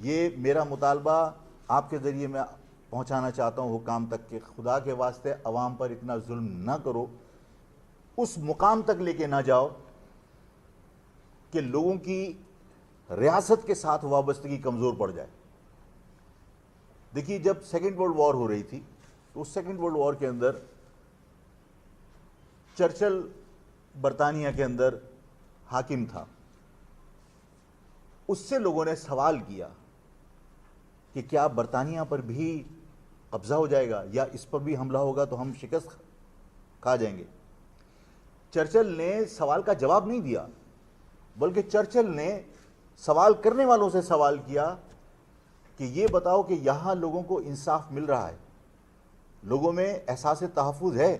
یہ میرا مطالبہ آپ کے ذریعے میں پہنچانا چاہتا ہوں حکام تک کہ خدا کے واسطے عوام پر اتنا ظلم نہ کرو، اس مقام تک لے کے نہ جاؤ کہ لوگوں کی ریاست کے ساتھ وابستگی کمزور پڑ جائے۔ دیکھیے جب سیکنڈ ورلڈ وار ہو رہی تھی تو اس سیکنڈ ورلڈ وار کے اندر چرچل برطانیہ کے اندر حاکم تھا، اس سے لوگوں نے سوال کیا کہ کیا برطانیہ پر بھی قبضہ ہو جائے گا یا اس پر بھی حملہ ہوگا تو ہم شکست کھا جائیں گے۔ چرچل نے سوال کا جواب نہیں دیا، بلکہ چرچل نے سوال کرنے والوں سے سوال کیا کہ یہ بتاؤ کہ یہاں لوگوں کو انصاف مل رہا ہے، لوگوں میں احساس تحفظ ہے؟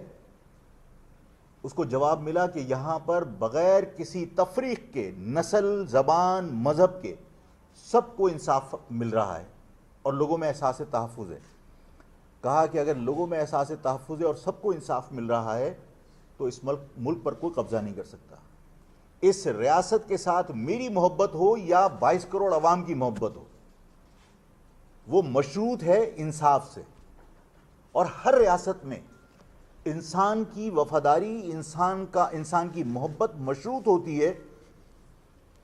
اس کو جواب ملا کہ یہاں پر بغیر کسی تفریق کے، نسل، زبان، مذہب کے، سب کو انصاف مل رہا ہے اور لوگوں میں احساس تحفظ ہے۔ کہا کہ اگر لوگوں میں احساس تحفظ ہے اور سب کو انصاف مل رہا ہے تو اس ملک پر کوئی قبضہ نہیں کر سکتا۔ اس ریاست کے ساتھ میری محبت ہو یا 22 کروڑ عوام کی محبت ہو، وہ مشروط ہے انصاف سے، اور ہر ریاست میں انسان کی وفاداری، انسان کی محبت مشروط ہوتی ہے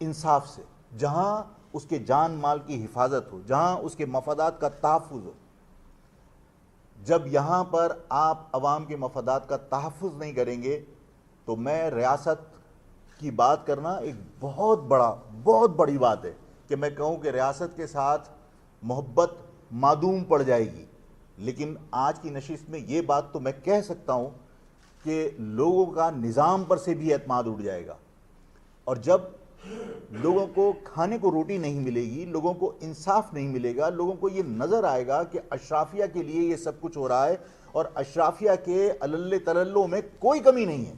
انصاف سے، جہاں اس کے جان مال کی حفاظت ہو، جہاں اس کے مفادات کا تحفظ ہو۔ جب یہاں پر آپ عوام کے مفادات کا تحفظ نہیں کریں گے تو میں ریاست کی بات کرنا ایک بہت بڑی بات ہے کہ میں کہوں کہ ریاست کے ساتھ محبت معدوم پڑ جائے گی، لیکن آج کی نشست میں یہ بات تو میں کہہ سکتا ہوں کہ لوگوں کا نظام پر سے بھی اعتماد اٹھ جائے گا، اور جب لوگوں کو کھانے کو روٹی نہیں ملے گی، لوگوں کو انصاف نہیں ملے گا، لوگوں کو یہ نظر آئے گا کہ اشرافیہ کے لیے یہ سب کچھ ہو رہا ہے اور اشرافیہ کے علل تللوں میں کوئی کمی نہیں ہے۔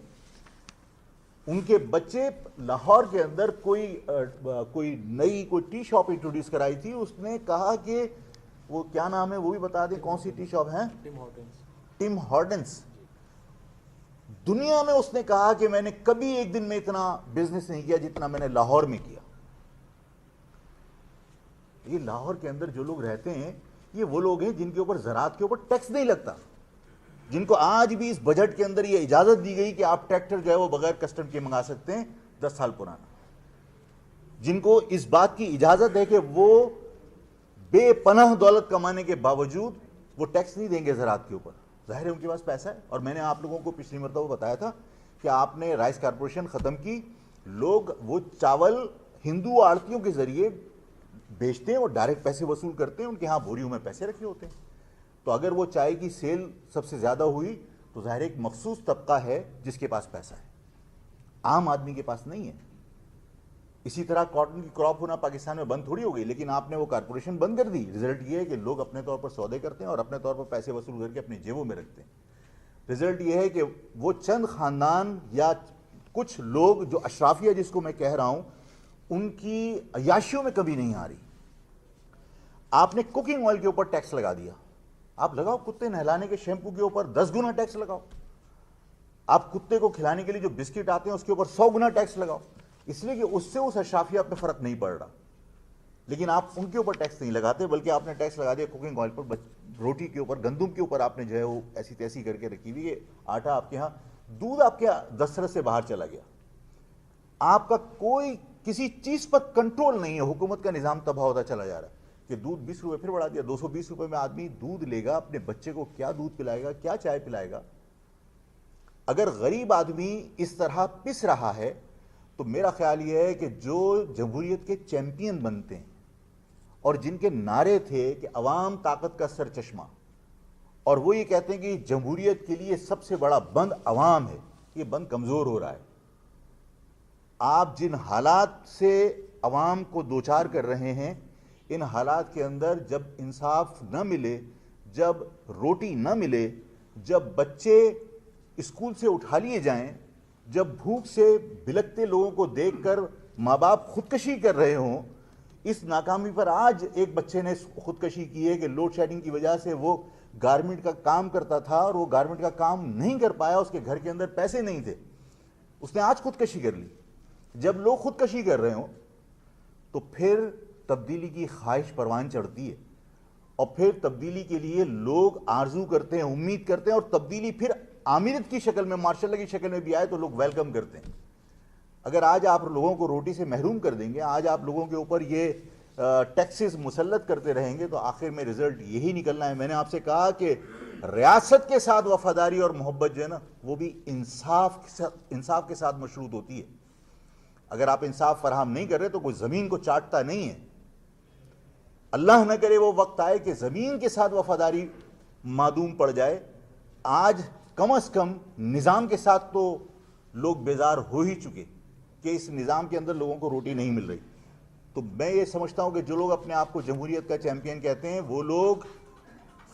ان کے بچے لاہور کے اندر کوئی نئی ٹی شاپ انٹروڈیوس کرائی تھی، اس نے کہا کہ وہ کیا نام ہے وہ بھی بتا دیں، کون سی ٹی شاپ ہے؟ ٹم ہارٹنس۔ دنیا میں اس نے کہا کہ میں نے کبھی ایک دن میں اتنا بزنس نہیں کیا جتنا میں نے لاہور میں کیا۔ یہ لاہور کے اندر جو لوگ رہتے ہیں یہ وہ لوگ ہیں جن کے اوپر زراعت کے اوپر ٹیکس نہیں لگتا، جن کو آج بھی اس بجٹ کے اندر یہ اجازت دی گئی کہ آپ ٹریکٹر جو ہے وہ بغیر کسٹم کے منگا سکتے ہیں 10 سال پرانا، جن کو اس بات کی اجازت ہے کہ وہ بے پناہ دولت کمانے کے باوجود وہ ٹیکس نہیں دیں گے زراعت کے اوپر۔ ظاہر ہے ان کے پاس پیسہ ہے، اور میں نے آپ لوگوں کو پچھلی مرتبہ بتایا تھا کہ آپ نے رائس کارپوریشن ختم کی، لوگ وہ چاول ہندو آڑتیوں کے ذریعے بیچتے ہیں اور ڈائریکٹ پیسے وصول کرتے ہیں، ان کے ہاں بوریوں میں پیسے رکھے ہوتے ہیں۔ تو اگر وہ چائے کی سیل سب سے زیادہ ہوئی تو ظاہر ایک مخصوص طبقہ ہے جس کے پاس پیسہ ہے، عام آدمی کے پاس نہیں ہے۔ اسی طرح کاٹن کی کراپ ہونا پاکستان میں بند تھوڑی ہو گئی، لیکن آپ نے وہ کارپوریشن بند کر دی۔ رزلٹ یہ ہے کہ لوگ اپنے طور پر سودے کرتے ہیں اور اپنے طور پر پیسے وصول کر کے اپنی جیبوں میں رکھتے ہیں۔ رزلٹ یہ ہے کہ وہ چند خاندان یا کچھ لوگ جو اشرافیہ جس کو میں کہہ رہا ہوں، ان کی عیاشیوں میں کمی نہیں آ رہی۔ آپ نے کوکنگ آئل کے اوپر ٹیکس لگا دیا، آپ لگاؤ کتے نہلانے کے شیمپو کے اوپر 10 گنا ٹیکس لگاؤ، آپ کتے کو کھلانے کے لیے جو بسکٹ آتے ہیں اس کے اوپر 100 گنا ٹیکس لگاؤ، اس لیے کہ اس سے اس اشرافیہ پہ فرق نہیں پڑ رہا۔ لیکن آپ ان کے اوپر ٹیکس نہیں لگاتے، بلکہ آپ نے ٹیکس لگا دیا کوکنگ آئل پر، روٹی کے اوپر، گندم کے اوپر آپ نے جو ہے وہ ایسی تیسی کر کے رکھی ہوئی ہے، آٹا آپ کے ہاں، دودھ آپ کے دسترس سے باہر چلا گیا۔ آپ کا کوئی کسی چیز پر کنٹرول نہیں ہے، حکومت کا نظام تباہ ہوتا چلا جا رہا ہے کہ دودھ 20 روپے پھر بڑھا دیا، 220 روپے میں آدمی دودھ لے گا، اپنے بچے کو کیا دودھ پلائے گا، کیا چائے پلائے گا؟ اگر غریب آدمی اس طرح پس رہا ہے تو میرا خیال یہ ہے کہ جو جمہوریت کے چیمپئن بنتے ہیں اور جن کے نعرے تھے کہ عوام طاقت کا سرچشمہ، اور وہ یہ کہتے ہیں کہ جمہوریت کے لیے سب سے بڑا بند عوام ہے، یہ بند کمزور ہو رہا ہے۔ آپ جن حالات سے عوام کو دوچار کر رہے ہیں، ان حالات کے اندر جب انصاف نہ ملے، جب روٹی نہ ملے، جب بچے اسکول سے اٹھا لیے جائیں، جب بھوک سے بلکتے لوگوں کو دیکھ کر ماں باپ خودکشی کر رہے ہوں، اس ناکامی پر آج ایک بچے نے خودکشی کی ہے کہ لوڈ شیڈنگ کی وجہ سے وہ گارمنٹ کا کام کرتا تھا اور وہ گارمنٹ کا کام نہیں کر پایا، اس کے گھر کے اندر پیسے نہیں تھے، اس نے آج خودکشی کر لی۔ جب لوگ خودکشی کر رہے ہوں تو پھر تبدیلی کی خواہش پروان چڑھتی ہے اور پھر تبدیلی کے لیے لوگ آرزو کرتے ہیں, امید کرتے ہیں, اور تبدیلی پھر آمرت کی شکل میں, ماشاء اللہ کی شکل میں بھی آئے تو لوگ ویلکم کرتے ہیں. اگر آج آپ لوگوں کو روٹی سے محروم کر دیں گے, آج آپ لوگوں کے اوپر یہ ٹیکسز مسلط کرتے رہیں گے, تو آخر میں رزلٹ یہی نکلنا ہے. میں نے آپ سے کہا کہ ریاست کے ساتھ وفاداری اور محبت جو ہے نا, وہ بھی انصاف کے ساتھ مشروط ہوتی ہے. اگر آپ انصاف فراہم نہیں کر رہے تو کوئی زمین کو چاٹتا نہیں ہے. اللہ نہ کرے وہ وقت آئے کہ زمین کے ساتھ وفاداری معدوم پڑ جائے. آج کم از کم نظام کے ساتھ تو لوگ بیزار ہو ہی چکے کہ اس نظام کے اندر لوگوں کو روٹی نہیں مل رہی. تو میں یہ سمجھتا ہوں کہ جو لوگ اپنے آپ کو جمہوریت کا چیمپئن کہتے ہیں, وہ لوگ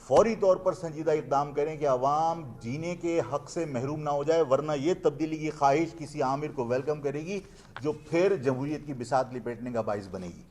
فوری طور پر سنجیدہ اقدام کریں کہ عوام جینے کے حق سے محروم نہ ہو جائے, ورنہ یہ تبدیلی کی خواہش کسی آمر کو ویلکم کرے گی جو پھر جمہوریت کی بساط لپیٹنے کا باعث بنے گی.